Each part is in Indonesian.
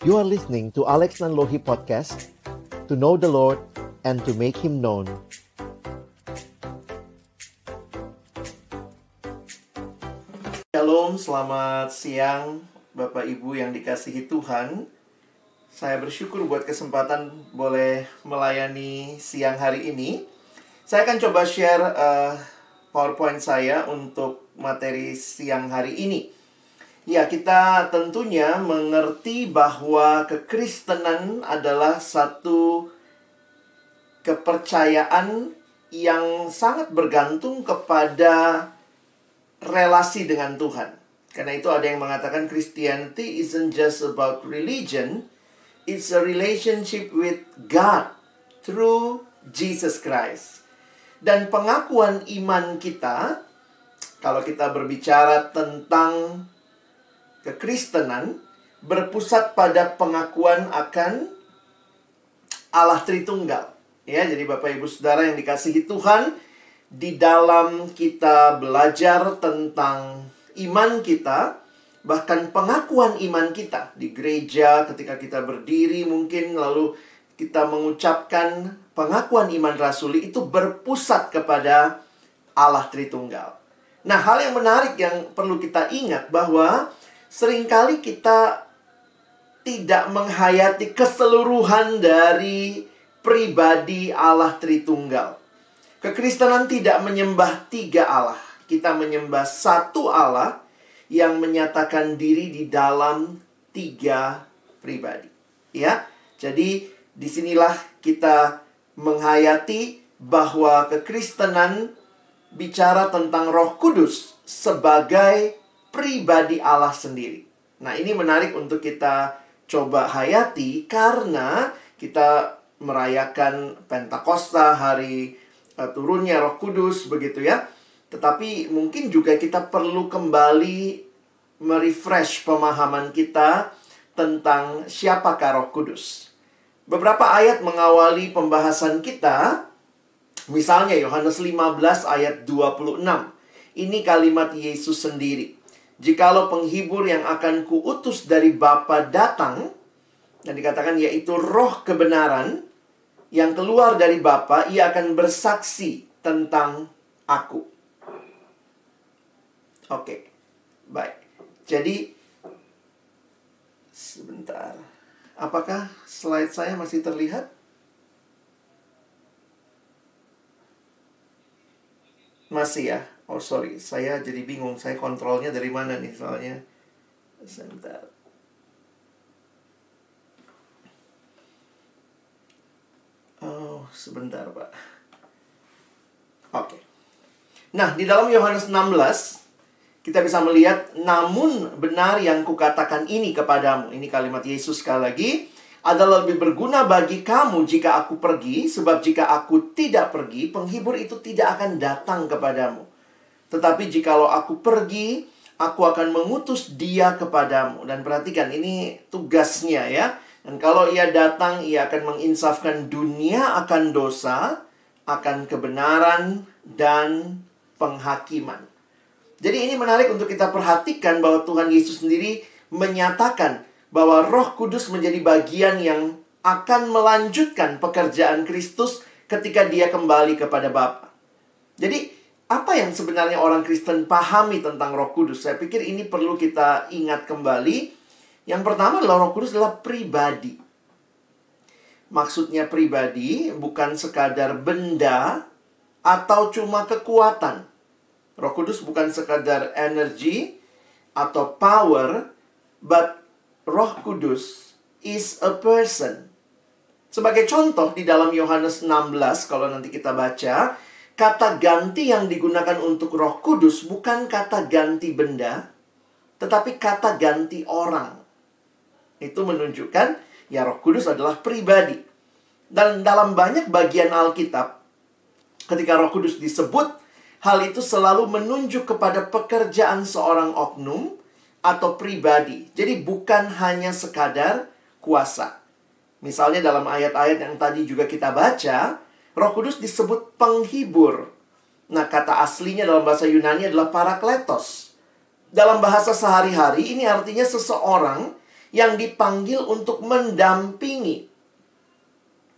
You are listening to Alex Nanlohi Podcast, to know the Lord and to make Him known. Shalom, selamat siang Bapak Ibu yang dikasihi Tuhan. Saya bersyukur buat kesempatan boleh melayani siang hari ini. Saya akan coba share PowerPoint saya untuk materi siang hari ini. Ya, kita tentunya mengerti bahwa kekristenan adalah satu kepercayaan yang sangat bergantung kepada relasi dengan Tuhan. Karena itu ada yang mengatakan Christianity isn't just about religion, it's a relationship with God through Jesus Christ. Dan pengakuan iman kita, kalau kita berbicara tentang kekristenan, berpusat pada pengakuan akan Allah Tritunggal. Ya, jadi Bapak Ibu Saudara yang dikasihi Tuhan, di dalam kita belajar tentang iman kita, bahkan pengakuan iman kita di gereja ketika kita berdiri mungkin lalu kita mengucapkan pengakuan iman rasuli, itu berpusat kepada Allah Tritunggal. Nah, hal yang menarik yang perlu kita ingat bahwa seringkali kita tidak menghayati keseluruhan dari pribadi Allah Tritunggal. Kekristenan tidak menyembah tiga Allah. Kita menyembah satu Allah yang menyatakan diri di dalam tiga pribadi. Ya, jadi disinilah kita menghayati bahwa kekristenan bicara tentang Roh Kudus sebagai pribadi Allah sendiri. Nah, ini menarik untuk kita coba hayati karena kita merayakan Pentakosta, hari turunnya Roh Kudus, begitu ya. Tetapi mungkin juga kita perlu kembali merefresh pemahaman kita tentang siapakah Roh Kudus. Beberapa ayat mengawali pembahasan kita. Misalnya Yohanes 15 ayat 26. Ini kalimat Yesus sendiri. Jikalau penghibur yang akan kuutus dari Bapa datang, dan dikatakan yaitu Roh kebenaran yang keluar dari Bapa, ia akan bersaksi tentang aku. Oke, baik. Jadi, sebentar. Apakah slide saya masih terlihat? Masih ya? Oh sorry, saya jadi bingung. Saya kontrolnya dari mana nih soalnya. Sebentar. Oh, sebentar Pak. Oke. Nah, di dalam Yohanes 16, kita bisa melihat, namun benar yang kukatakan ini kepadamu. Ini kalimat Yesus sekali lagi. Adalah lebih berguna bagi kamu jika aku pergi. Sebab jika aku tidak pergi, penghibur itu tidak akan datang kepadamu. Tetapi jikalau aku pergi, aku akan mengutus dia kepadamu. Dan perhatikan, ini tugasnya ya. Dan kalau ia datang, ia akan menginsafkan dunia akan dosa, akan kebenaran, dan penghakiman. Jadi ini menarik untuk kita perhatikan bahwa Tuhan Yesus sendiri menyatakan bahwa Roh Kudus menjadi bagian yang akan melanjutkan pekerjaan Kristus ketika dia kembali kepada Bapa. Jadi, apa yang sebenarnya orang Kristen pahami tentang Roh Kudus? Saya pikir ini perlu kita ingat kembali. Yang pertama adalah Roh Kudus adalah pribadi. Maksudnya pribadi bukan sekadar benda atau cuma kekuatan. Roh Kudus bukan sekadar energi atau power, but Roh Kudus is a person. Sebagai contoh di dalam Yohanes 16, kalau nanti kita baca, kata ganti yang digunakan untuk Roh Kudus bukan kata ganti benda, tetapi kata ganti orang. Itu menunjukkan ya Roh Kudus adalah pribadi. Dan dalam banyak bagian Alkitab, ketika Roh Kudus disebut, hal itu selalu menunjuk kepada pekerjaan seorang oknum atau pribadi. Jadi bukan hanya sekadar kuasa. Misalnya dalam ayat-ayat yang tadi juga kita baca, Roh Kudus disebut penghibur. Nah, kata aslinya dalam bahasa Yunani adalah parakletos. Dalam bahasa sehari-hari, ini artinya seseorang yang dipanggil untuk mendampingi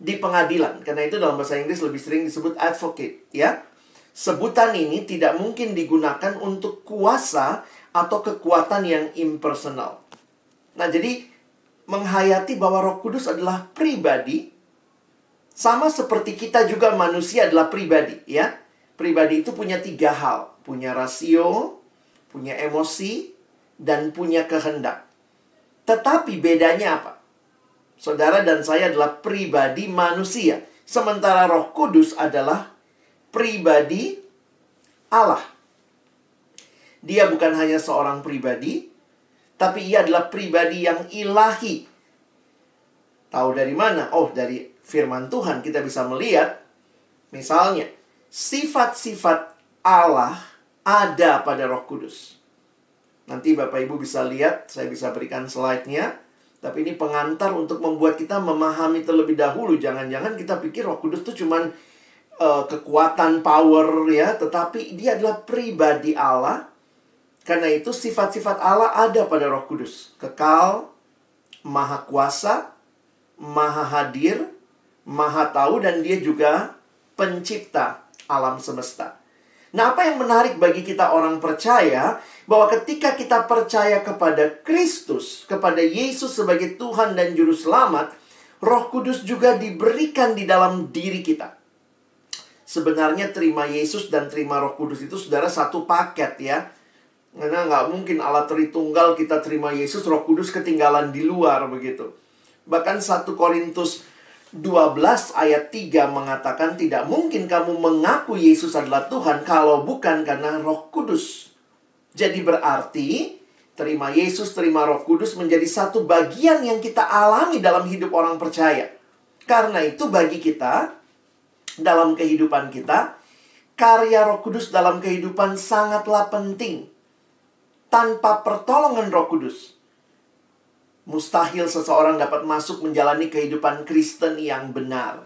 di pengadilan. Karena itu dalam bahasa Inggris lebih sering disebut advocate, ya. Sebutan ini tidak mungkin digunakan untuk kuasa atau kekuatan yang impersonal. Nah, jadi menghayati bahwa Roh Kudus adalah pribadi, sama seperti kita juga manusia adalah pribadi, ya. Pribadi itu punya 3 hal. Punya rasio, punya emosi, dan punya kehendak. Tetapi bedanya apa? Saudara dan saya adalah pribadi manusia. Sementara Roh Kudus adalah pribadi Allah. Dia bukan hanya seorang pribadi, tapi ia adalah pribadi yang ilahi. Tahu dari mana? Oh, dari firman Tuhan kita bisa melihat. Misalnya, sifat-sifat Allah ada pada Roh Kudus. Nanti Bapak Ibu bisa lihat, saya bisa berikan slide-nya. Tapi ini pengantar untuk membuat kita memahami terlebih dahulu. Jangan-jangan kita pikir Roh Kudus itu cuman kekuatan, power, ya. Tetapi dia adalah pribadi Allah. Karena itu sifat-sifat Allah ada pada Roh Kudus. Kekal, maha kuasa, maha hadir, maha tahu, dan dia juga pencipta alam semesta. Nah, apa yang menarik bagi kita orang percaya, bahwa ketika kita percaya kepada Kristus, kepada Yesus sebagai Tuhan dan Juru Selamat, Roh Kudus juga diberikan di dalam diri kita. Sebenarnya terima Yesus dan terima Roh Kudus itu, saudara, satu paket, ya. Karena nggak mungkin Allah Tritunggal kita terima Yesus, Roh Kudus ketinggalan di luar, begitu. Bahkan 1 Korintus 12 ayat 3 mengatakan tidak mungkin kamu mengaku Yesus adalah Tuhan kalau bukan karena Roh Kudus. Jadi berarti terima Yesus, terima Roh Kudus menjadi satu bagian yang kita alami dalam hidup orang percaya. Karena itu bagi kita, dalam kehidupan kita, karya Roh Kudus dalam kehidupan sangatlah penting. Tanpa pertolongan Roh Kudus, mustahil seseorang dapat masuk menjalani kehidupan Kristen yang benar.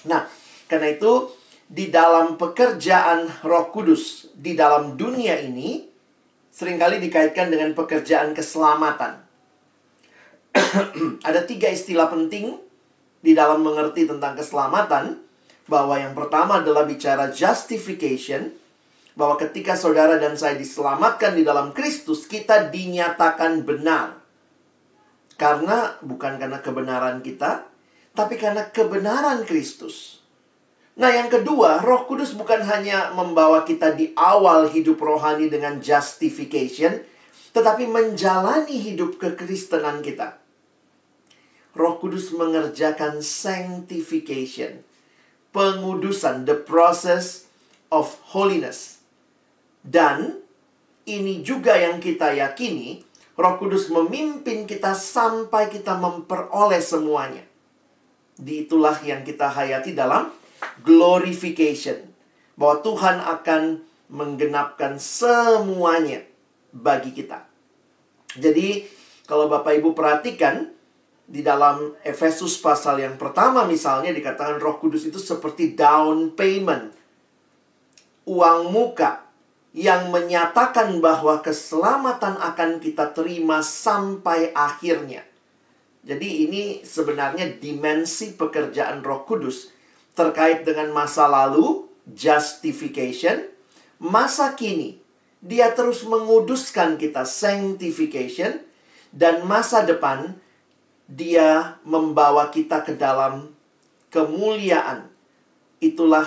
Nah, karena itu di dalam pekerjaan Roh Kudus di dalam dunia ini seringkali dikaitkan dengan pekerjaan keselamatan. Ada 3 istilah penting di dalam mengerti tentang keselamatan, bahwa yang pertama adalah bicara justification, bahwa ketika saudara dan saya diselamatkan di dalam Kristus, kita dinyatakan benar. Bukan karena kebenaran kita, tapi karena kebenaran Kristus. Nah, yang kedua, Roh Kudus bukan hanya membawa kita di awal hidup rohani dengan justification, tetapi menjalani hidup kekristenan kita. Roh Kudus mengerjakan sanctification, pengudusan, the process of holiness. Dan ini juga yang kita yakini, Roh Kudus memimpin kita sampai kita memperoleh semuanya. Itulah yang kita hayati dalam glorification, bahwa Tuhan akan menggenapkan semuanya bagi kita. Jadi kalau Bapak Ibu perhatikan, di dalam Efesus pasal yang pertama misalnya dikatakan Roh Kudus itu seperti down payment, uang muka yang menyatakan bahwa keselamatan akan kita terima sampai akhirnya. Jadi ini sebenarnya dimensi pekerjaan Roh Kudus terkait dengan masa lalu, justification, masa kini, dia terus menguduskan kita, sanctification, dan masa depan, dia membawa kita ke dalam kemuliaan. Itulah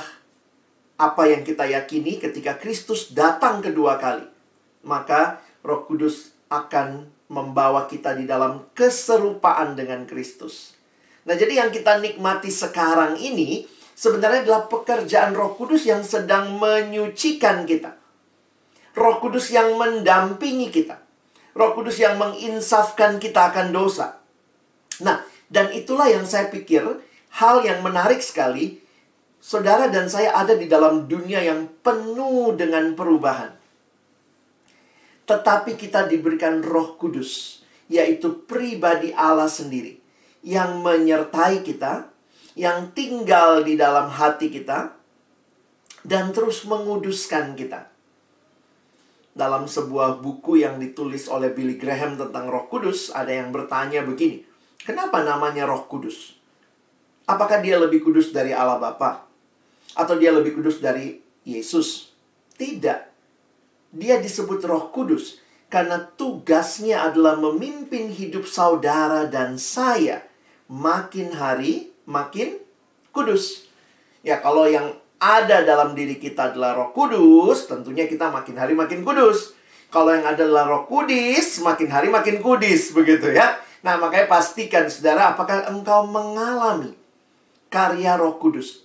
apa yang kita yakini ketika Kristus datang kedua kali. Maka Roh Kudus akan membawa kita di dalam keserupaan dengan Kristus. Nah, jadi yang kita nikmati sekarang ini sebenarnya adalah pekerjaan Roh Kudus yang sedang menyucikan kita. Roh Kudus yang mendampingi kita. Roh Kudus yang menginsafkan kita akan dosa. Nah, dan itulah yang saya pikir hal yang menarik sekali. Saudara dan saya ada di dalam dunia yang penuh dengan perubahan. Tetapi kita diberikan Roh Kudus, yaitu pribadi Allah sendiri, yang menyertai kita, yang tinggal di dalam hati kita, dan terus menguduskan kita. dalam sebuah buku yang ditulis oleh Billy Graham tentang Roh Kudus, ada yang bertanya begini, kenapa namanya Roh Kudus? Apakah dia lebih kudus dari Allah Bapa? Atau dia lebih kudus dari Yesus? Tidak. Dia disebut Roh Kudus karena tugasnya adalah memimpin hidup saudara dan saya makin hari makin kudus. Ya, kalau yang ada dalam diri kita adalah Roh Kudus, tentunya kita makin hari makin kudus. Kalau yang adalah Roh Kudus, makin hari makin kudus, begitu ya. Nah, makanya pastikan, saudara, apakah engkau mengalami karya Roh Kudus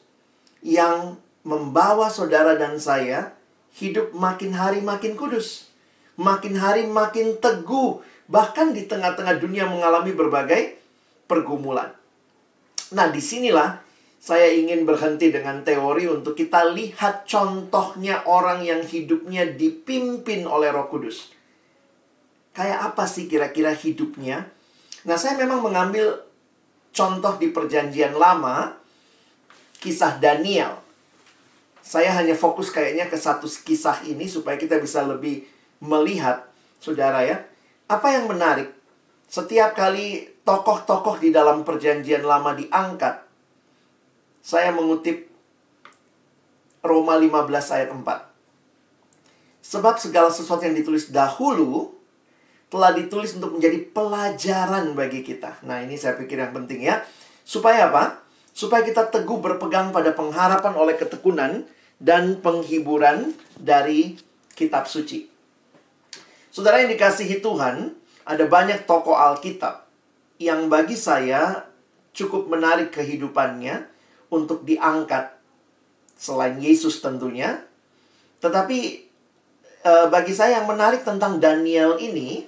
yang membawa saudara dan saya hidup makin hari makin kudus, makin hari makin teguh, bahkan di tengah-tengah dunia mengalami berbagai pergumulan. Nah, disinilah saya ingin berhenti dengan teori untuk kita lihat contohnya orang yang hidupnya dipimpin oleh Roh Kudus. Kayak apa sih kira-kira hidupnya? Nah, saya memang mengambil contoh di Perjanjian Lama, kisah Daniel. Saya hanya fokus kayaknya ke satu kisah ini supaya kita bisa lebih melihat, saudara ya. Apa yang menarik? Setiap kali tokoh-tokoh di dalam Perjanjian Lama diangkat, saya mengutip Roma 15 ayat 4. Sebab segala sesuatu yang ditulis dahulu telah ditulis untuk menjadi pelajaran bagi kita. Nah, ini saya pikir yang penting ya. Supaya apa? Supaya kita teguh berpegang pada pengharapan oleh ketekunan dan penghiburan dari kitab suci. Saudara yang dikasihi Tuhan, ada banyak tokoh Alkitab yang bagi saya cukup menarik kehidupannya untuk diangkat, selain Yesus tentunya. Tetapi bagi saya yang menarik tentang Daniel ini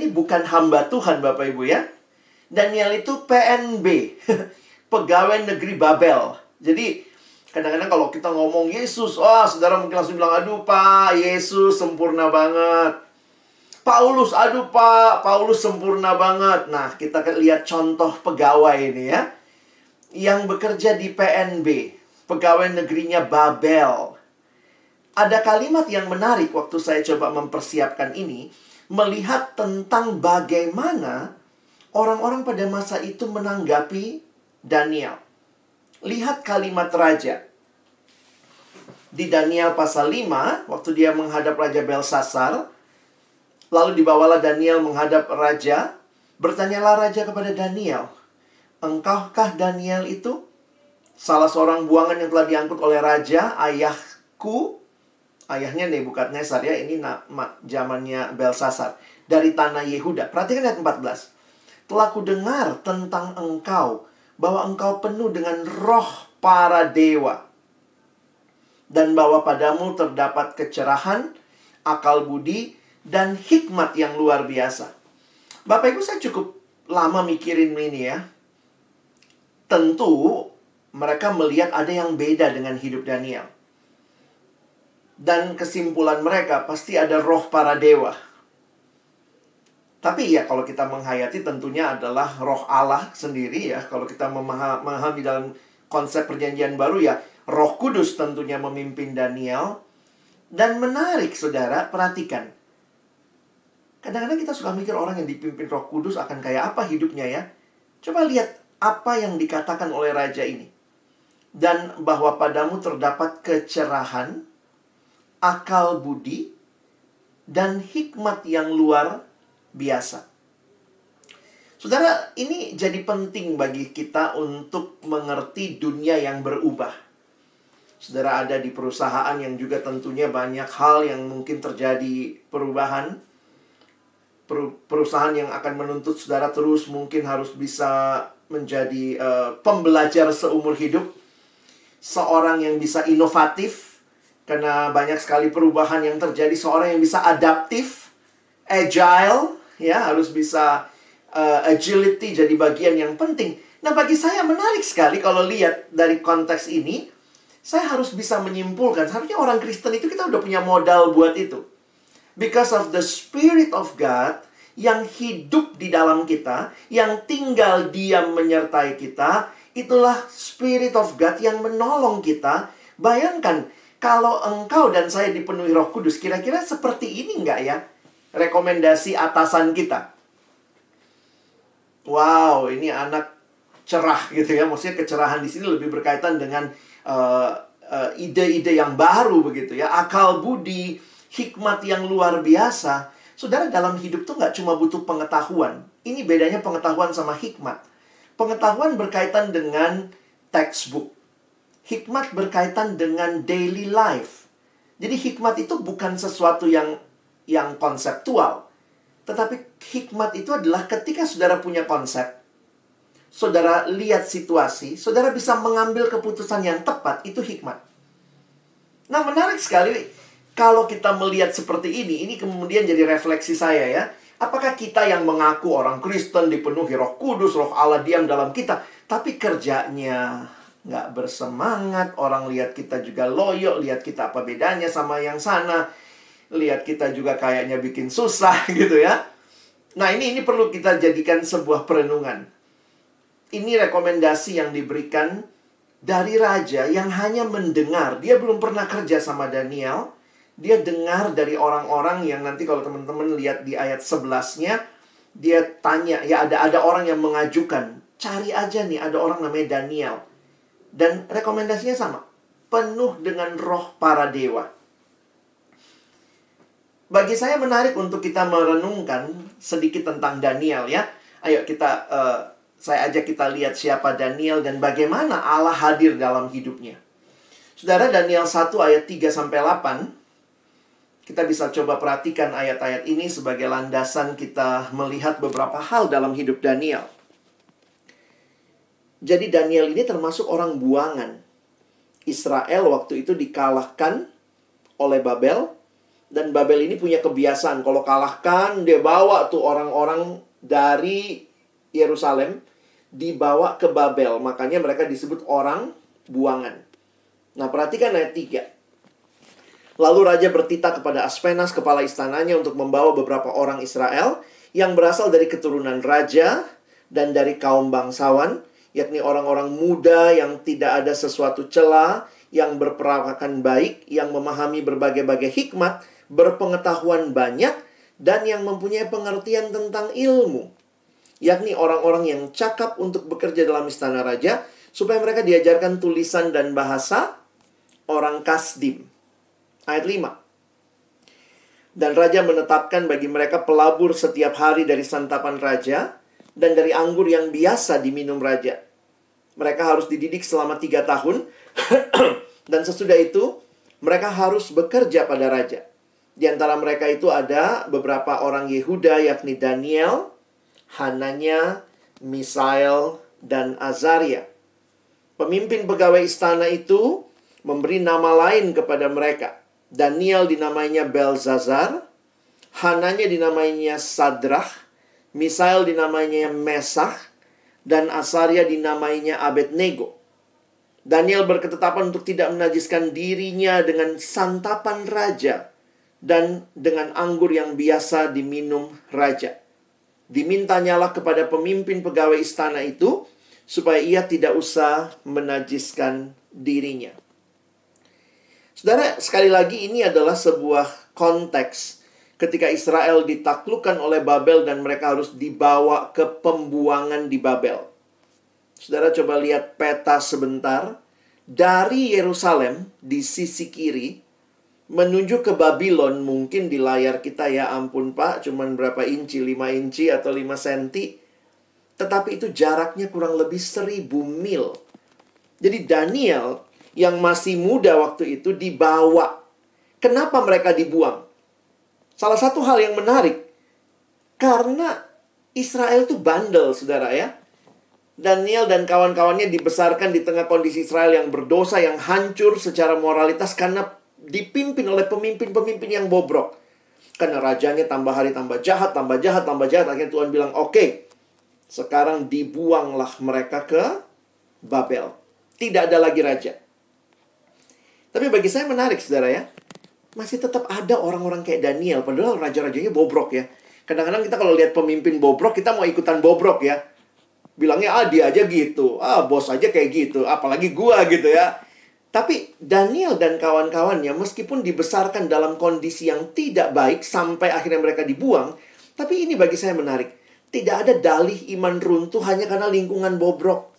bukan hamba Tuhan, Bapak Ibu ya. Daniel itu PNB, pegawai negeri Babel. Jadi kadang-kadang kalau kita ngomong Yesus, saudara mungkin langsung bilang, aduh Pak, Yesus sempurna banget. Paulus, aduh Pak, Paulus sempurna banget. Nah, kita lihat contoh pegawai ini ya, yang bekerja di PNB, pegawai negerinya Babel. Ada kalimat yang menarik waktu saya coba mempersiapkan ini, melihat tentang bagaimana orang-orang pada masa itu menanggapi Daniel. Lihat kalimat raja. Di Daniel pasal 5, waktu dia menghadap Raja Belsasar, lalu dibawalah Daniel menghadap raja, bertanyalah raja kepada Daniel, engkaukah Daniel itu? Salah seorang buangan yang telah diangkut oleh raja, ayahku, ayahnya Nebukadnezar ya, ini zamannya Belsasar, dari tanah Yehuda. Perhatikan ayat 14. Telah kudengar tentang engkau, bahwa engkau penuh dengan roh para dewa, dan bahwa padamu terdapat kecerahan, akal budi, dan hikmat yang luar biasa. Bapak Ibu, saya cukup lama mikirin ini ya. Tentu mereka melihat ada yang beda dengan hidup Daniel. Dan kesimpulan mereka pasti ada roh para dewa. Tapi ya kalau kita menghayati tentunya adalah roh Allah sendiri ya. Kalau kita memahami dalam konsep perjanjian baru ya, Roh Kudus tentunya memimpin Daniel. Dan menarik saudara, perhatikan. Kadang-kadang kita suka mikir orang yang dipimpin Roh Kudus akan kayak apa hidupnya ya. Coba lihat apa yang dikatakan oleh raja ini. Dan bahwa padamu terdapat kecerahan, akal budi, dan hikmat yang luar biasa. Saudara, ini jadi penting bagi kita untuk mengerti dunia yang berubah. Saudara ada di perusahaan yang juga tentunya banyak hal yang mungkin terjadi perubahan. Perusahaan yang akan menuntut saudara terus mungkin harus bisa menjadi pembelajar seumur hidup. Seorang yang bisa inovatif, karena banyak sekali perubahan yang terjadi. Seorang yang bisa adaptif, agile, ya harus bisa agility jadi bagian yang penting. Nah, bagi saya menarik sekali kalau lihat dari konteks ini. Saya harus bisa menyimpulkan, seharusnya orang Kristen itu kita udah punya modal buat itu. Because of the Spirit of God yang hidup di dalam kita, yang tinggal diam menyertai kita, itulah Spirit of God yang menolong kita. Bayangkan, Kalau engkau dan saya dipenuhi Roh Kudus, kira-kira seperti ini nggak ya rekomendasi atasan kita? Wow, ini anak cerah gitu ya. Maksudnya kecerahan di sini lebih berkaitan dengan ide-ide yang baru begitu ya. Akal budi, hikmat yang luar biasa. Saudara, dalam hidup tuh nggak cuma butuh pengetahuan. Ini bedanya pengetahuan sama hikmat. Pengetahuan berkaitan dengan textbook. Hikmat berkaitan dengan daily life. Jadi hikmat itu bukan sesuatu yang konseptual. Tetapi hikmat itu adalah ketika saudara punya konsep, saudara lihat situasi, saudara bisa mengambil keputusan yang tepat, itu hikmat. Nah, menarik sekali kalau kita melihat seperti ini kemudian jadi refleksi saya ya. Apakah kita yang mengaku orang Kristen dipenuhi Roh Kudus, Roh Allah diam dalam kita, tapi kerjanya nggak bersemangat, orang lihat kita juga loyo, lihat kita apa bedanya sama yang sana, lihat kita juga kayaknya bikin susah gitu ya. Nah, ini perlu kita jadikan sebuah perenungan. Ini rekomendasi yang diberikan dari raja yang hanya mendengar. Dia belum pernah kerja sama Daniel. Dia dengar dari orang-orang yang nanti kalau teman-teman lihat di ayat 11-nya, dia tanya, ya ada orang yang mengajukan, cari aja nih ada orang namanya Daniel. Dan rekomendasinya sama, penuh dengan roh para dewa. Bagi saya menarik untuk kita merenungkan sedikit tentang Daniel ya. Ayo saya ajak kita lihat siapa Daniel dan bagaimana Allah hadir dalam hidupnya. Saudara, Daniel 1 ayat 3-8. Kita bisa coba perhatikan ayat-ayat ini sebagai landasan kita melihat beberapa hal dalam hidup Daniel. Jadi Daniel ini termasuk orang buangan. Israel waktu itu dikalahkan oleh Babel. Dan Babel ini punya kebiasaan, kalau kalahkan, dia bawa tuh orang-orang dari Yerusalem, dibawa ke Babel. Makanya mereka disebut orang buangan. Nah, perhatikan ayat 3. Lalu raja bertitah kepada Aspenas, kepala istananya, untuk membawa beberapa orang Israel yang berasal dari keturunan raja dan dari kaum bangsawan, yakni orang-orang muda yang tidak ada sesuatu cela, yang berperawakan baik, yang memahami berbagai-bagai hikmat, berpengetahuan banyak, dan yang mempunyai pengertian tentang ilmu, yakni orang-orang yang cakap untuk bekerja dalam istana raja, supaya mereka diajarkan tulisan dan bahasa orang Kasdim. Ayat 5. Dan raja menetapkan bagi mereka pelabur setiap hari dari santapan raja, dan dari anggur yang biasa diminum raja. Mereka harus dididik selama 3 tahun, dan sesudah itu, mereka harus bekerja pada raja. Di antara mereka itu ada beberapa orang Yehuda, yakni Daniel, Hananya, Misael, dan Azaria. Pemimpin pegawai istana itu memberi nama lain kepada mereka. Daniel dinamainya Belzazar, Hananya dinamainya Sadrah, Misael dinamainya Mesach, dan Azaria dinamainya Abednego. Daniel berketetapan untuk tidak menajiskan dirinya dengan santapan raja dan dengan anggur yang biasa diminum raja. Dimintanyalah kepada pemimpin pegawai istana itu supaya ia tidak usah menajiskan dirinya. Saudara, sekali lagi ini adalah sebuah konteks ketika Israel ditaklukkan oleh Babel dan mereka harus dibawa ke pembuangan di Babel. Saudara coba lihat peta sebentar. Dari Yerusalem di sisi kiri menuju ke Babylon, mungkin di layar kita ya ampun Pak, cuman berapa inci, 5 inci atau 5 senti. Tetapi itu jaraknya kurang lebih 1000 mil. Jadi Daniel yang masih muda waktu itu dibawa. Kenapa mereka dibuang? Salah satu hal yang menarik, karena Israel itu bandel, saudara ya. Daniel dan kawan-kawannya dibesarkan di tengah kondisi Israel yang berdosa, yang hancur secara moralitas karena dipimpin oleh pemimpin-pemimpin yang bobrok. Karena rajanya tambah hari tambah jahat, tambah jahat, tambah jahat. Akhirnya Tuhan bilang, oke, sekarang dibuanglah mereka ke Babel. Tidak ada lagi raja. Tapi bagi saya menarik, saudara ya. Masih tetap ada orang-orang kayak Daniel. Padahal raja-rajanya bobrok ya. Kadang-kadang kita kalau lihat pemimpin bobrok, kita mau ikutan bobrok ya. Bilangnya, dia aja gitu. Bos aja kayak gitu. Apalagi gua gitu ya. Tapi Daniel dan kawan-kawannya meskipun dibesarkan dalam kondisi yang tidak baik sampai akhirnya mereka dibuang, tapi ini bagi saya menarik. Tidak ada dalih iman runtuh hanya karena lingkungan bobrok.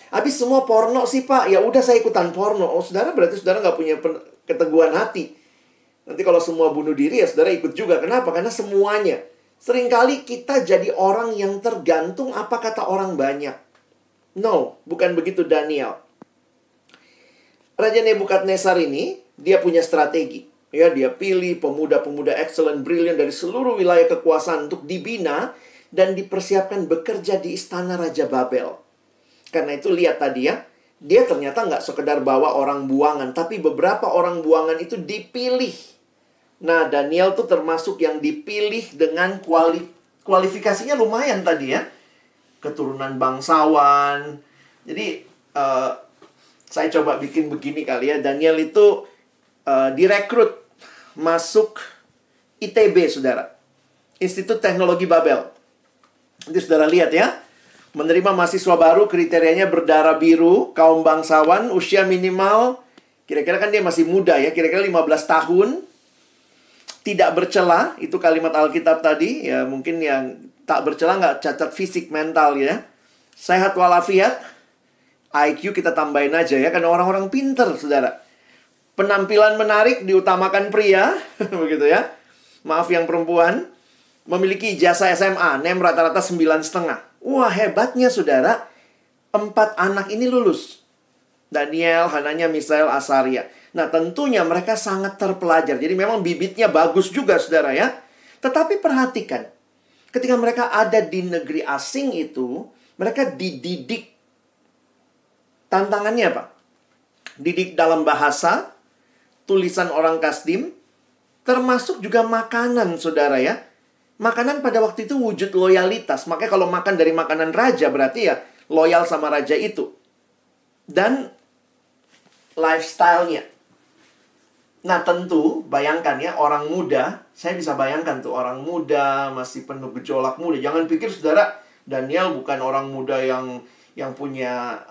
Habis semua porno sih Pak, ya udah saya ikutan porno. Oh saudara, berarti saudara nggak punya keteguhan hati. Nanti kalau semua bunuh diri ya saudara ikut juga. Kenapa? Karena semuanya. Seringkali kita jadi orang yang tergantung apa kata orang banyak. No, bukan begitu Daniel. Raja Nebukadnezar ini, dia punya strategi. Ya, dia pilih pemuda-pemuda excellent, brilliant dari seluruh wilayah kekuasaan untuk dibina dan dipersiapkan bekerja di istana Raja Babel. Karena itu lihat tadi ya, dia ternyata nggak sekedar bawa orang buangan, tapi beberapa orang buangan itu dipilih. Nah, Daniel tuh termasuk yang dipilih dengan kualifikasinya lumayan tadi ya. Keturunan bangsawan. Jadi, saya coba bikin begini kali ya. Daniel itu direkrut masuk ITB, saudara. Institut Teknologi Babel. Nanti saudara lihat ya. Menerima mahasiswa baru, kriterianya berdarah biru, kaum bangsawan, usia minimal. Kira-kira kan dia masih muda ya. Kira-kira 15 tahun. Tidak bercela, itu kalimat Alkitab tadi. Ya mungkin yang tak bercela nggak cacat fisik mental ya. Sehat walafiat. IQ kita tambahin aja ya, karena orang-orang pinter, saudara. Penampilan menarik diutamakan pria, begitu ya. Maaf yang perempuan. Memiliki ijazah SMA, NEM rata-rata 9,5. Wah, hebatnya, saudara. 4 anak ini lulus. Daniel, Hananya, Misael, Asaria. Nah, tentunya mereka sangat terpelajar. Jadi memang bibitnya bagus juga, saudara ya. Tetapi perhatikan. Ketika mereka ada di negeri asing itu, mereka dididik. Tantangannya apa? Didik dalam bahasa, tulisan orang Kasdim, termasuk juga makanan, saudara ya. Makanan pada waktu itu wujud loyalitas. Makanya kalau makan dari makanan raja, berarti ya loyal sama raja itu. Dan lifestyle-nya. Nah tentu, bayangkan ya, orang muda, saya bisa bayangkan tuh, orang muda, masih penuh gejolak muda. Jangan pikir, saudara, Daniel bukan orang muda yang punya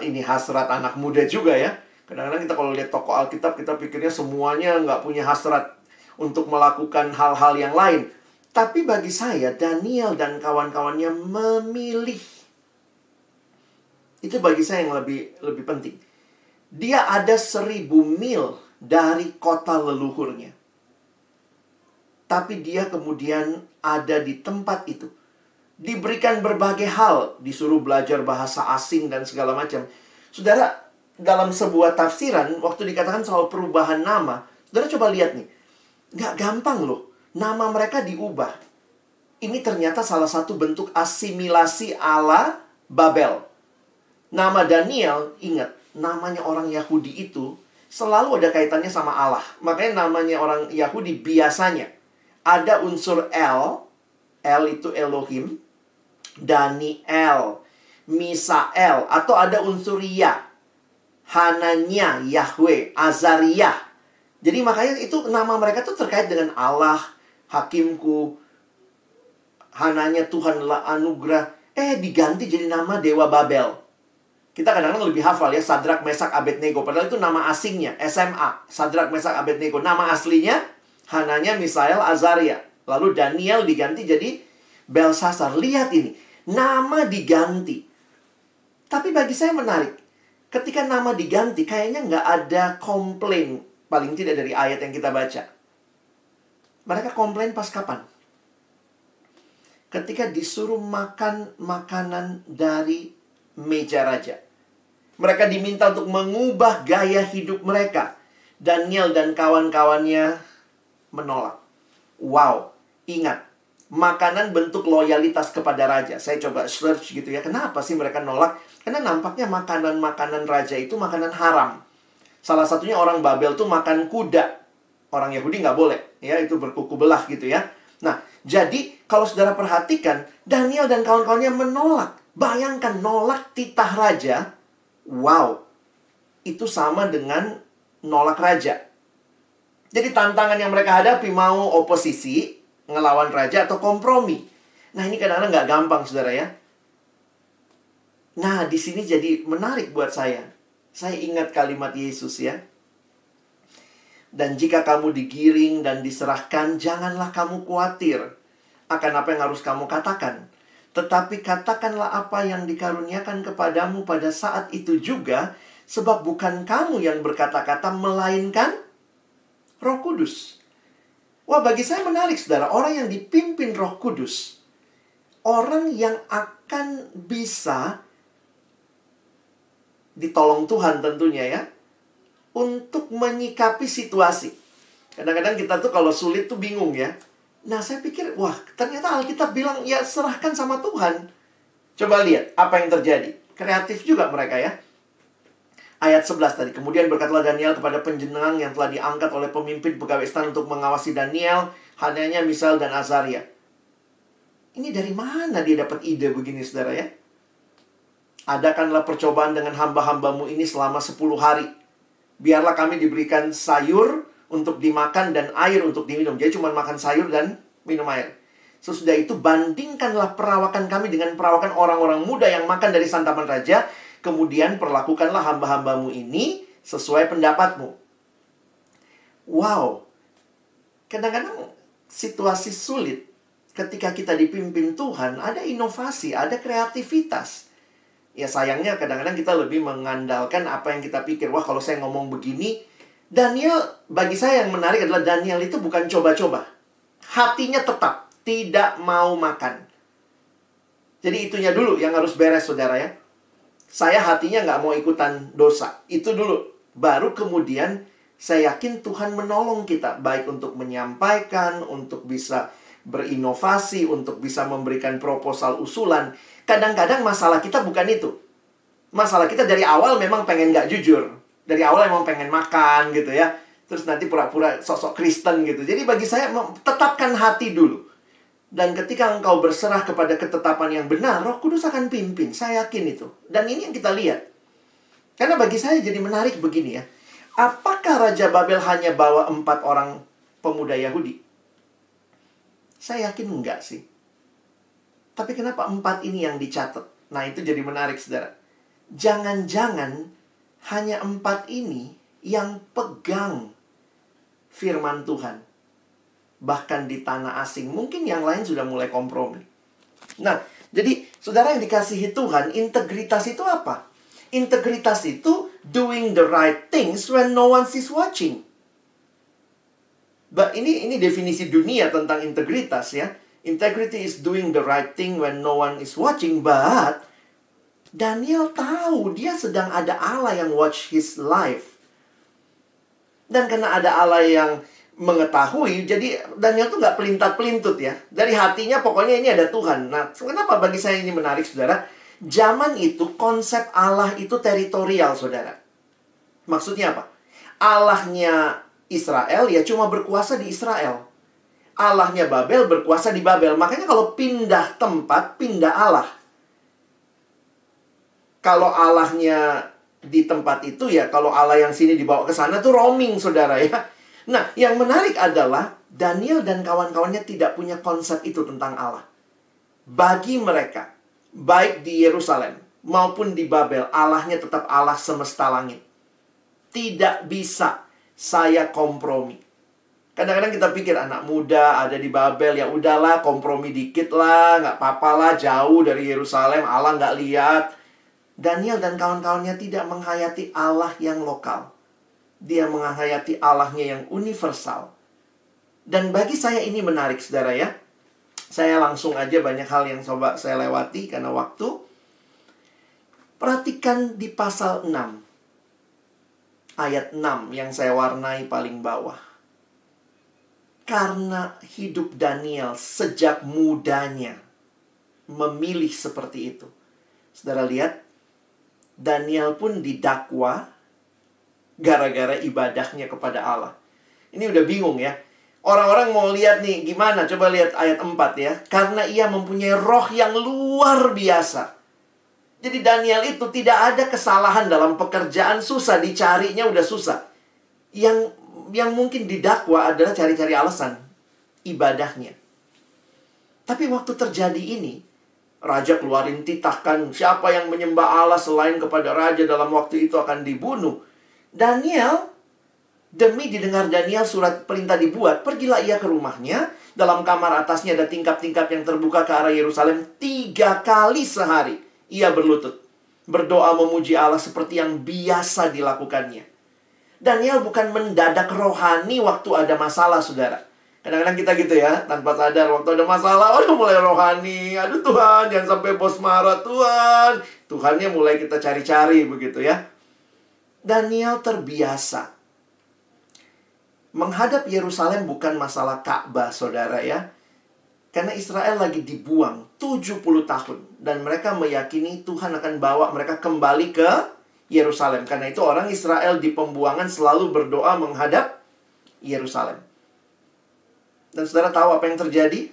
ini hasrat anak muda juga ya. Kadang-kadang kita kalau lihat tokoh Alkitab, kita pikirnya semuanya nggak punya hasrat untuk melakukan hal-hal yang lain. Tapi bagi saya, Daniel dan kawan-kawannya memilih. Itu bagi saya yang lebih penting. Dia ada 1.000 mil dari kota leluhurnya. Tapi dia kemudian ada di tempat itu. Diberikan berbagai hal, disuruh belajar bahasa asing dan segala macam. Saudara, dalam sebuah tafsiran, waktu dikatakan soal perubahan nama, saudara coba lihat nih. Nggak gampang loh, nama mereka diubah. Ini ternyata salah satu bentuk asimilasi ala Babel. Nama Daniel, ingat, namanya orang Yahudi itu selalu ada kaitannya sama Allah. Makanya namanya orang Yahudi biasanya ada unsur El itu Elohim, Daniel, Misael, atau ada unsur Ya, Hananya, Yahweh, Azariah. Jadi makanya itu nama mereka tuh terkait dengan Allah, Hakimku, Hananya Tuhanlah anugerah. Diganti jadi nama Dewa Babel. Kita kadang-kadang lebih hafal ya, Sadrak, Mesak, Abednego. Padahal itu nama asingnya, SMA, Sadrak, Mesak, Abednego. Nama aslinya Hananya, Misael, Azaria. Lalu Daniel diganti jadi Belsasar. Lihat ini, nama diganti. Tapi bagi saya menarik. Ketika nama diganti, kayaknya nggak ada komplain. Paling tidak dari ayat yang kita baca. Mereka komplain pas kapan? Ketika disuruh makan makanan dari meja raja. Mereka diminta untuk mengubah gaya hidup mereka. Daniel dan kawan-kawannya menolak. Wow, ingat. Makanan bentuk loyalitas kepada raja. Saya coba search gitu ya. Kenapa sih mereka nolak? Karena nampaknya makanan-makanan raja itu makanan haram. Salah satunya orang Babel tuh makan kuda. Orang Yahudi nggak boleh. Ya, itu berkuku belah gitu ya. Nah, jadi kalau saudara perhatikan, Daniel dan kawan-kawannya menolak. Bayangkan nolak titah raja. Wow, itu sama dengan nolak raja. Jadi tantangan yang mereka hadapi mau oposisi, ngelawan raja atau kompromi. Nah, ini kadang-kadang nggak gampang, saudara ya. Nah, di sini jadi menarik buat saya. Saya ingat kalimat Yesus ya. Dan jika kamu digiring dan diserahkan, janganlah kamu khawatir akan apa yang harus kamu katakan. Tetapi katakanlah apa yang dikaruniakan kepadamu pada saat itu juga, sebab bukan kamu yang berkata-kata, melainkan Roh Kudus. Wah, bagi saya menarik, saudara. Orang yang dipimpin Roh Kudus, orang yang akan bisa ditolong Tuhan tentunya ya, untuk menyikapi situasi. Kadang-kadang kita tuh kalau sulit tuh bingung ya. Nah, saya pikir, wah, ternyata Alkitab bilang, ya serahkan sama Tuhan. Coba lihat apa yang terjadi. Kreatif juga mereka ya. Ayat 11 tadi. Kemudian berkatalah Daniel kepada penjenengan yang telah diangkat oleh pemimpin pegawai istana untuk mengawasi Daniel, Hananya, Misael, dan Azaria. Ini dari mana dia dapat ide begini, saudara ya? Adakanlah percobaan dengan hamba-hambamu ini selama 10 hari. Biarlah kami diberikan sayur untuk dimakan dan air untuk diminum. Jadi cuma makan sayur dan minum air. Sesudah itu bandingkanlah perawakan kami dengan perawakan orang-orang muda yang makan dari santapan raja. Kemudian perlakukanlah hamba-hambamu ini sesuai pendapatmu. Wow. Kadang-kadang situasi sulit. Ketika kita dipimpin Tuhan, ada inovasi, ada kreativitas. Ya sayangnya kadang-kadang kita lebih mengandalkan apa yang kita pikir. Wah, kalau saya ngomong begini. Daniel, bagi saya yang menarik adalah Daniel itu bukan coba-coba. Hatinya tetap tidak mau makan. Jadi itunya dulu yang harus beres, saudara ya. Saya hatinya nggak mau ikutan dosa. Itu dulu. Baru kemudian saya yakin Tuhan menolong kita. Baik untuk menyampaikan, untuk bisa berinovasi, untuk bisa memberikan proposal usulan. Kadang-kadang masalah kita bukan itu. Masalah kita dari awal memang pengen nggak jujur. Dari awal emang pengen makan gitu ya. Terus nanti pura-pura sosok Kristen gitu. Jadi bagi saya, tetapkan hati dulu. Dan ketika engkau berserah kepada ketetapan yang benar, Roh Kudus akan pimpin. Saya yakin itu. Dan ini yang kita lihat. Karena bagi saya jadi menarik begini ya. Apakah Raja Babel hanya bawa 4 orang pemuda Yahudi? Saya yakin enggak sih. Tapi kenapa 4 ini yang dicatat? Nah, itu jadi menarik, saudara. Jangan-jangan hanya 4 ini yang pegang firman Tuhan. Bahkan di tanah asing. Mungkin yang lain sudah mulai kompromi. Nah, jadi saudara yang dikasihi Tuhan, integritas itu apa? Integritas itu doing the right things when no one is watching. Ini definisi dunia tentang integritas ya. Integrity is doing the right thing when no one is watching. But Daniel tahu dia sedang ada Allah yang watch his life. Dan karena ada Allah yang mengetahui, jadi Daniel tuh nggak pelintat-pelintut ya. Dari hatinya pokoknya ini ada Tuhan. Nah, kenapa bagi saya ini menarik, saudara? Zaman itu konsep Allah itu teritorial, saudara. Maksudnya apa? Allahnya Israel ya cuma berkuasa di Israel. Allahnya Babel berkuasa di Babel. Makanya kalau pindah tempat, pindah Allah. Kalau Allahnya di tempat itu ya, kalau Allah yang sini dibawa ke sana tuh roaming, saudara ya. Nah, yang menarik adalah Daniel dan kawan-kawannya tidak punya konsep itu tentang Allah. Bagi mereka, baik di Yerusalem maupun di Babel, Allahnya tetap Allah semesta langit. Tidak bisa saya kompromi. Kadang-kadang kita pikir anak muda ada di Babel, ya udahlah kompromi dikit lah, nggak apa-apa lah, jauh dari Yerusalem, Allah nggak lihat. Daniel dan kawan-kawannya tidak menghayati Allah yang lokal. Dia menghayati Allahnya yang universal. Dan bagi saya ini menarik, saudara ya. Saya langsung aja banyak hal yang coba saya lewati karena waktu. Perhatikan di pasal 6. Ayat 6 yang saya warnai paling bawah. Karena hidup Daniel sejak mudanya memilih seperti itu. Saudara lihat, Daniel pun didakwa gara-gara ibadahnya kepada Allah. Ini udah bingung ya. Orang-orang mau lihat nih gimana? Coba lihat ayat 4 ya. Karena ia mempunyai roh yang luar biasa. Jadi Daniel itu tidak ada kesalahan dalam pekerjaan, susah dicarinya udah susah. Yang mungkin didakwa adalah cari-cari alasan ibadahnya. Tapi waktu terjadi ini, Raja keluarin titahkan, siapa yang menyembah Allah selain kepada raja dalam waktu itu akan dibunuh. Daniel, demi didengar Daniel surat perintah dibuat, pergilah ia ke rumahnya. Dalam kamar atasnya ada tingkap-tingkap yang terbuka ke arah Yerusalem. 3 kali sehari ia berlutut, berdoa memuji Allah seperti yang biasa dilakukannya. Daniel bukan mendadak rohani waktu ada masalah, saudara. Kadang-kadang kita gitu ya, tanpa sadar waktu ada masalah, udah mulai rohani. Aduh Tuhan, jangan sampai bos marah Tuhan. Tuhannya mulai kita cari-cari begitu ya. Daniel terbiasa. Menghadap Yerusalem bukan masalah Ka'bah, saudara ya. Karena Israel lagi dibuang 70 tahun. Dan mereka meyakini Tuhan akan bawa mereka kembali ke Yerusalem. Karena itu orang Israel di pembuangan selalu berdoa menghadap Yerusalem. Dan saudara tahu apa yang terjadi?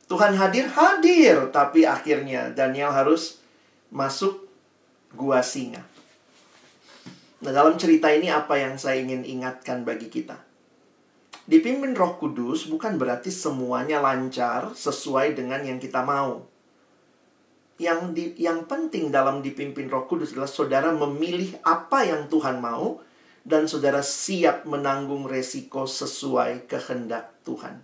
Tuhan hadir, tapi akhirnya Daniel harus masuk gua singa. Nah, dalam cerita ini apa yang saya ingin ingatkan bagi kita? Dipimpin Roh Kudus bukan berarti semuanya lancar sesuai dengan yang kita mau. Yang penting dalam dipimpin Roh Kudus adalah saudara memilih apa yang Tuhan mau, dan saudara siap menanggung resiko sesuai kehendak Tuhan.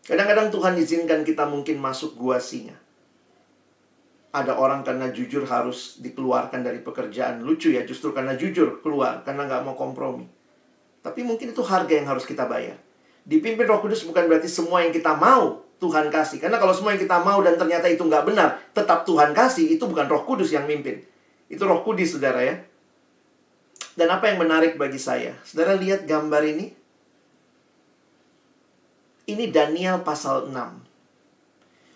Kadang-kadang Tuhan izinkan kita mungkin masuk gua singa. Ada orang karena jujur harus dikeluarkan dari pekerjaan. Lucu ya, justru karena jujur keluar, karena nggak mau kompromi. Tapi mungkin itu harga yang harus kita bayar. Dipimpin Roh Kudus bukan berarti semua yang kita mau Tuhan kasih. Karena kalau semua yang kita mau dan ternyata itu nggak benar, tetap Tuhan kasih, itu bukan Roh Kudus yang mimpin. Itu Roh Kudus, saudara ya. Dan apa yang menarik bagi saya? Saudara lihat gambar ini. Ini Daniel pasal 6.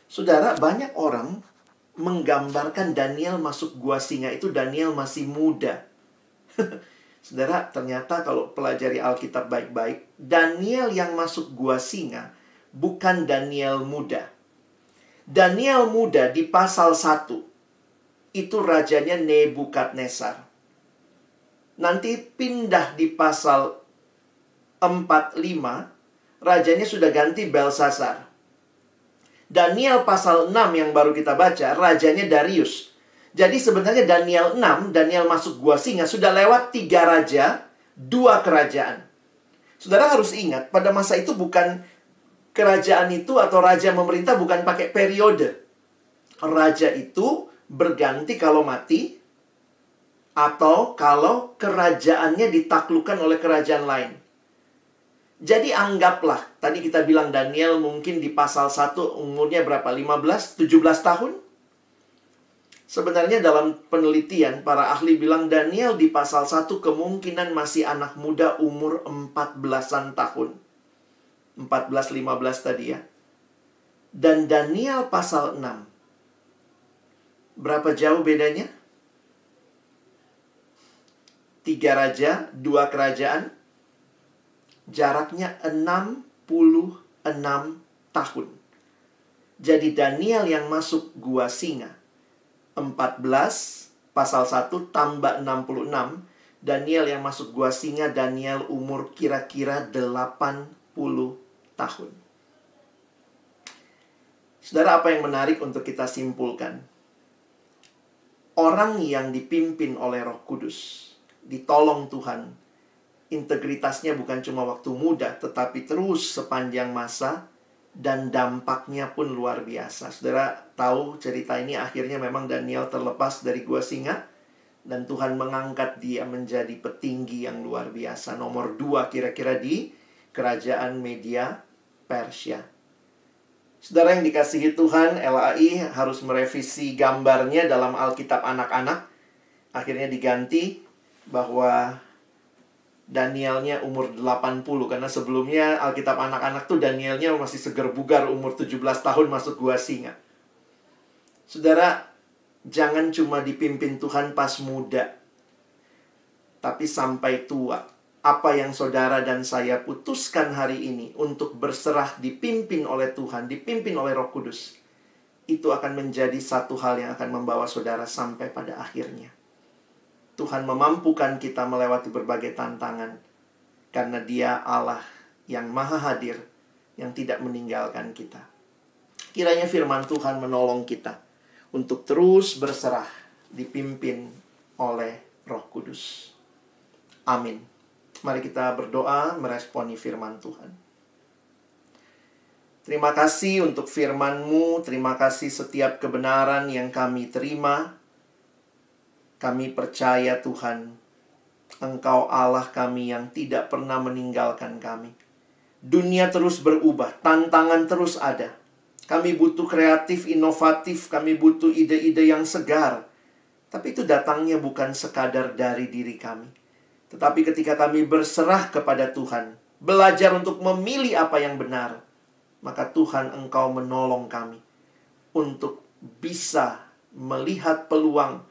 Saudara, banyak orang menggambarkan Daniel masuk gua singa itu Daniel masih muda. Saudara, ternyata kalau pelajari Alkitab baik-baik, Daniel yang masuk gua singa bukan Daniel muda. Daniel muda di pasal 1 itu rajanya Nebukadnezar. Nanti pindah di pasal 4-5, rajanya sudah ganti Belsasar. Daniel pasal 6 yang baru kita baca, rajanya Darius. Jadi sebenarnya Daniel 6, Daniel masuk gua singa, sudah lewat 3 raja, 2 kerajaan. Saudara harus ingat, pada masa itu bukan kerajaan itu atau raja memerintah bukan pakai periode. Raja itu berganti kalau mati, atau kalau kerajaannya ditaklukkan oleh kerajaan lain. Jadi anggaplah, tadi kita bilang Daniel mungkin di pasal 1 umurnya berapa? 15, 17 tahun? Sebenarnya dalam penelitian, para ahli bilang Daniel di pasal 1 kemungkinan masih anak muda umur 14-an tahun. 14-15 tadi ya. Dan Daniel pasal 6. Berapa jauh bedanya? 3 raja, 2 kerajaan. Jaraknya 66 tahun. Jadi Daniel yang masuk gua singa 14 pasal 1 tambah 66. Daniel yang masuk gua singa, Daniel umur kira-kira 80 tahun. Saudara, apa yang menarik untuk kita simpulkan? Orang yang dipimpin oleh Roh Kudus, ditolong Tuhan, integritasnya bukan cuma waktu muda, tetapi terus sepanjang masa, dan dampaknya pun luar biasa. Saudara tahu cerita ini akhirnya memang Daniel terlepas dari gua singa, dan Tuhan mengangkat dia menjadi petinggi yang luar biasa. Nomor 2 kira-kira di kerajaan Media Persia. Saudara yang dikasihi Tuhan, LAI harus merevisi gambarnya dalam Alkitab anak-anak. Akhirnya diganti bahwa Danielnya umur 80. Karena sebelumnya Alkitab anak-anak tuh Danielnya masih seger bugar, umur 17 tahun masuk gua singa. Saudara, jangan cuma dipimpin Tuhan pas muda, tapi sampai tua. Apa yang saudara dan saya putuskan hari ini untuk berserah dipimpin oleh Tuhan, dipimpin oleh Roh Kudus, itu akan menjadi satu hal yang akan membawa saudara sampai pada akhirnya. Tuhan memampukan kita melewati berbagai tantangan, karena Dia Allah yang maha hadir, yang tidak meninggalkan kita. Kiranya firman Tuhan menolong kita untuk terus berserah, dipimpin oleh Roh Kudus. Amin. Mari kita berdoa meresponi firman Tuhan. Terima kasih untuk firman-Mu, terima kasih setiap kebenaran yang kami terima. Kami percaya Tuhan, Engkau Allah kami yang tidak pernah meninggalkan kami. Dunia terus berubah, tantangan terus ada. Kami butuh kreatif, inovatif, kami butuh ide-ide yang segar. Tapi itu datangnya bukan sekadar dari diri kami. Tetapi ketika kami berserah kepada Tuhan, belajar untuk memilih apa yang benar, maka Tuhan Engkau menolong kami untuk bisa melihat peluang,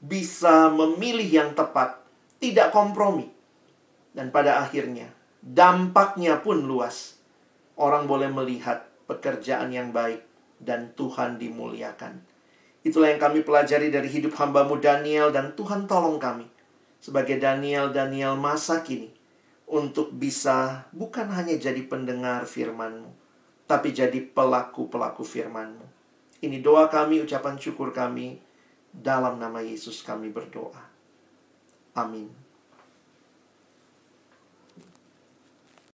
bisa memilih yang tepat, tidak kompromi. Dan pada akhirnya, dampaknya pun luas. Orang boleh melihat pekerjaan yang baik dan Tuhan dimuliakan. Itulah yang kami pelajari dari hidup hamba-Mu Daniel, dan Tuhan tolong kami sebagai Daniel masa kini untuk bisa bukan hanya jadi pendengar firman-Mu, tapi jadi pelaku-pelaku firman-Mu. Ini doa kami, ucapan syukur kami. Dalam nama Yesus kami berdoa. Amin.